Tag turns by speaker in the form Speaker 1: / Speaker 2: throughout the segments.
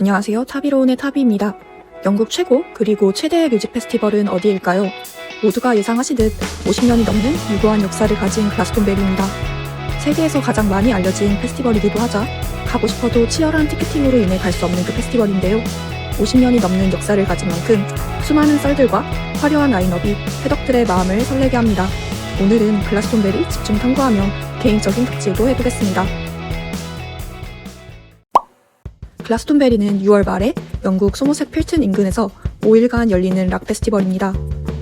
Speaker 1: 안녕하세요. 타비로운의 타비입니다. 영국 최고 그리고 최대의 뮤직 페스티벌은 어디일까요? 모두가 예상하시듯 50년이 넘는 유구한 역사를 가진 글라스톤베리입니다. 세계에서 가장 많이 알려진 페스티벌이기도 하자 가고 싶어도 치열한 티켓팅으로 인해 갈 수 없는 그 페스티벌인데요. 50년이 넘는 역사를 가진 만큼 수많은 썰들과 화려한 라인업이 해덕들의 마음을 설레게 합니다. 오늘은 글라스톤베리 집중 탐구하며 개인적인 덕질도 해보겠습니다. 글라스톤베리는 6월 말에 영국 소머셋 필튼 인근에서 5일간 열리는 락 페스티벌입니다.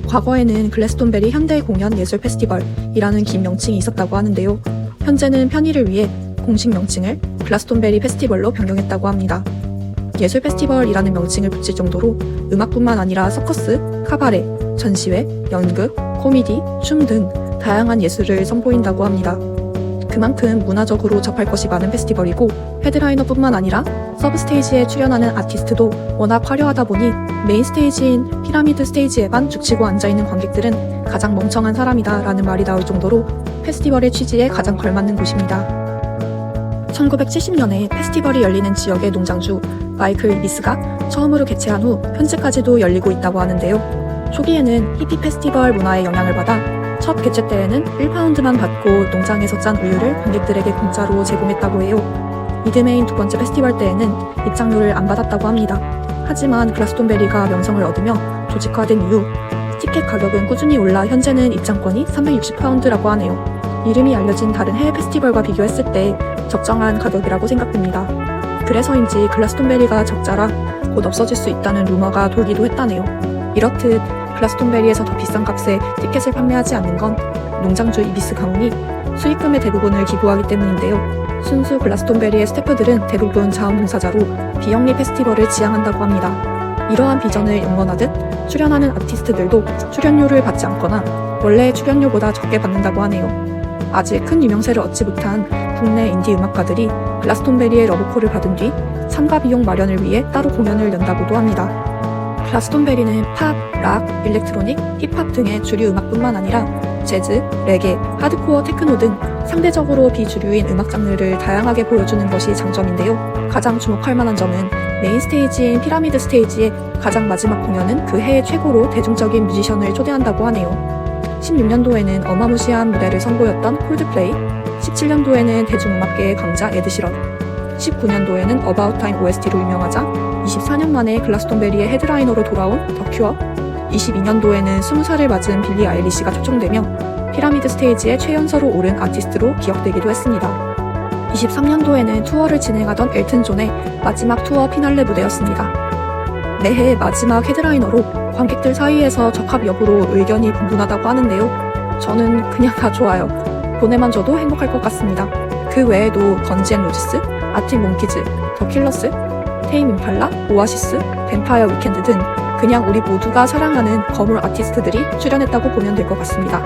Speaker 1: 과거에는 글래스톤베리 현대 공연 예술 페스티벌이라는 긴 명칭이 있었다고 하는데요. 현재는 편의를 위해 공식 명칭을 글라스톤베리 페스티벌로 변경했다고 합니다. 예술 페스티벌이라는 명칭을 붙일 정도로 음악뿐만 아니라 서커스, 카바레, 전시회, 연극, 코미디, 춤 등 다양한 예술을 선보인다고 합니다. 그만큼 문화적으로 접할 것이 많은 페스티벌이고 헤드라이너뿐만 아니라 서브 스테이지에 출연하는 아티스트도 워낙 화려하다 보니 메인 스테이지인 피라미드 스테이지에만 죽치고 앉아있는 관객들은 가장 멍청한 사람이다 라는 말이 나올 정도로 페스티벌의 취지에 가장 걸맞는 곳입니다. 1970년에 페스티벌이 열리는 지역의 농장주 마이클 미스가 처음으로 개최한 후 현재까지도 열리고 있다고 하는데요. 초기에는 히피 페스티벌 문화의 영향을 받아 첫 개최 때에는 1파운드만 받고 농장에서 짠 우유를 관객들에게 공짜로 제공했다고 해요. 이듬해인 두 번째 페스티벌 때에는 입장료를 안 받았다고 합니다. 하지만 글라스톤베리가 명성을 얻으며 조직화된 이후 티켓 가격은 꾸준히 올라 현재는 입장권이 360파운드라고 하네요. 이름이 알려진 다른 해외 페스티벌과 비교했을 때 적정한 가격이라고 생각됩니다. 그래서인지 글라스톤베리가 적자라 곧 없어질 수 있다는 루머가 돌기도 했다네요. 이렇듯 글라스톤베리에서 더 비싼 값에 티켓을 판매하지 않는 건 농장주 이비스 가문이 수익금의 대부분을 기부하기 때문인데요. 순수 글라스톤베리의 스태프들은 대부분 자원봉사자로 비영리 페스티벌을 지향한다고 합니다. 이러한 비전을 영원하듯 출연하는 아티스트들도 출연료를 받지 않거나 원래 출연료보다 적게 받는다고 하네요. 아직 큰 유명세를 얻지 못한 국내 인디 음악가들이 글라스톤베리의 러브콜을 받은 뒤 참가 비용 마련을 위해 따로 공연을 연다고도 합니다. 글라스톤베리는 팝, 락, 일렉트로닉, 힙합 등의 주류 음악뿐만 아니라 재즈, 레게, 하드코어, 테크노 등 상대적으로 비주류인 음악 장르를 다양하게 보여주는 것이 장점인데요. 가장 주목할 만한 점은 메인 스테이지인 피라미드 스테이지의 가장 마지막 공연은 그 해의 최고로 대중적인 뮤지션을 초대한다고 하네요. 16년도에는 어마무시한 무대를 선보였던 콜드플레이, 17년도에는 대중음악계의 강자 에드시런, 19년도에는 어바웃 타임 OST로 유명하자 24년 만에 글라스톤베리의 헤드라이너로 돌아온 더 큐어, 22년도에는 20살을 맞은 빌리 아일리시가 초청되며 피라미드 스테이지의 최연소로 오른 아티스트로 기억되기도 했습니다. 23년도에는 투어를 진행하던 엘튼 존의 마지막 투어 피날레 무대였습니다. 매해 마지막 헤드라이너로 관객들 사이에서 적합 여부로 의견이 분분하다고 하는데요. 저는 그냥 다 좋아요. 보내만 줘도 행복할 것 같습니다. 그 외에도 건지 앤 로지스, 아틱 몽키즈, 더 킬러스, 테임 임팔라, 오아시스, 뱀파이어 위켄드 등 그냥 우리 모두가 사랑하는 거물 아티스트들이 출연했다고 보면 될 것 같습니다.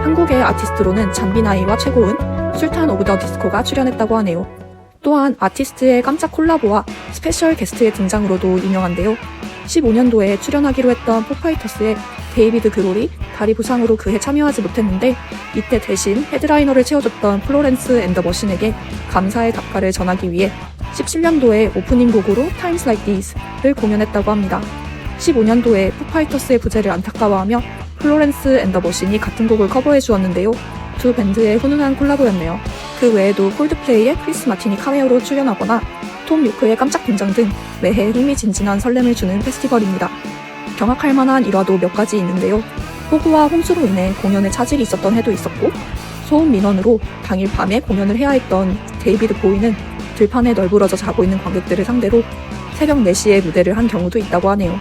Speaker 1: 한국의 아티스트로는 잔비나이와 최고은, 술탄 오브 더 디스코가 출연했다고 하네요. 또한 아티스트의 깜짝 콜라보와 스페셜 게스트의 등장으로도 유명한데요. 15년도에 출연하기로 했던 포파이터스의 데이비드 그롤이 다리 부상으로 그해 참여하지 못했는데 이때 대신 헤드라이너를 채워줬던 플로렌스 앤 더 머신에게 감사의 답가를 전하기 위해 17년도에 오프닝 곡으로 Times Like These를 공연했다고 합니다. 15년도에 포파이터스의 부재를 안타까워하며 플로렌스 앤 더 머신이 같은 곡을 커버해 주었는데요. 두 밴드의 훈훈한 콜라보였네요. 그 외에도 콜드플레이의 크리스 마틴이 카메오로 출연하거나 톰 요크의 깜짝 등장 등 매해 흥미진진한 설렘을 주는 페스티벌입니다. 경악할 만한 일화도 몇 가지 있는데요. 폭우와 홍수로 인해 공연에 차질이 있었던 해도 있었고 소음 민원으로 당일 밤에 공연을 해야 했던 데이비드 보이는 들판에 널브러져 자고 있는 관객들을 상대로 새벽 4시에 무대를 한 경우도 있다고 하네요.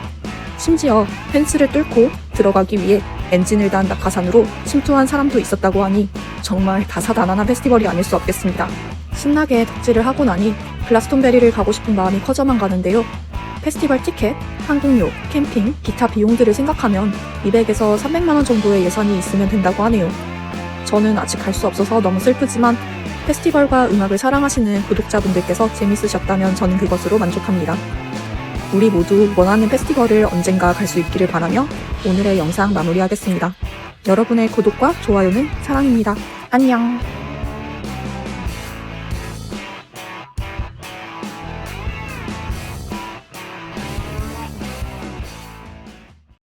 Speaker 1: 심지어 펜스를 뚫고 들어가기 위해 엔진을 단 낙하산으로 침투한 사람도 있었다고 하니 정말 다사다난한 페스티벌이 아닐 수 없겠습니다. 신나게 덕질을 하고 나니 글라스톤베리를 가고 싶은 마음이 커져만 가는데요. 페스티벌 티켓, 항공료, 캠핑, 기타 비용들을 생각하면 200에서 300만원 정도의 예산이 있으면 된다고 하네요. 저는 아직 갈 수 없어서 너무 슬프지만 페스티벌과 음악을 사랑하시는 구독자분들께서 재밌으셨다면 저는 그것으로 만족합니다. 우리 모두 원하는 페스티벌을 언젠가 갈 수 있기를 바라며 오늘의 영상 마무리하겠습니다. 여러분의 구독과 좋아요는 사랑입니다. 안녕!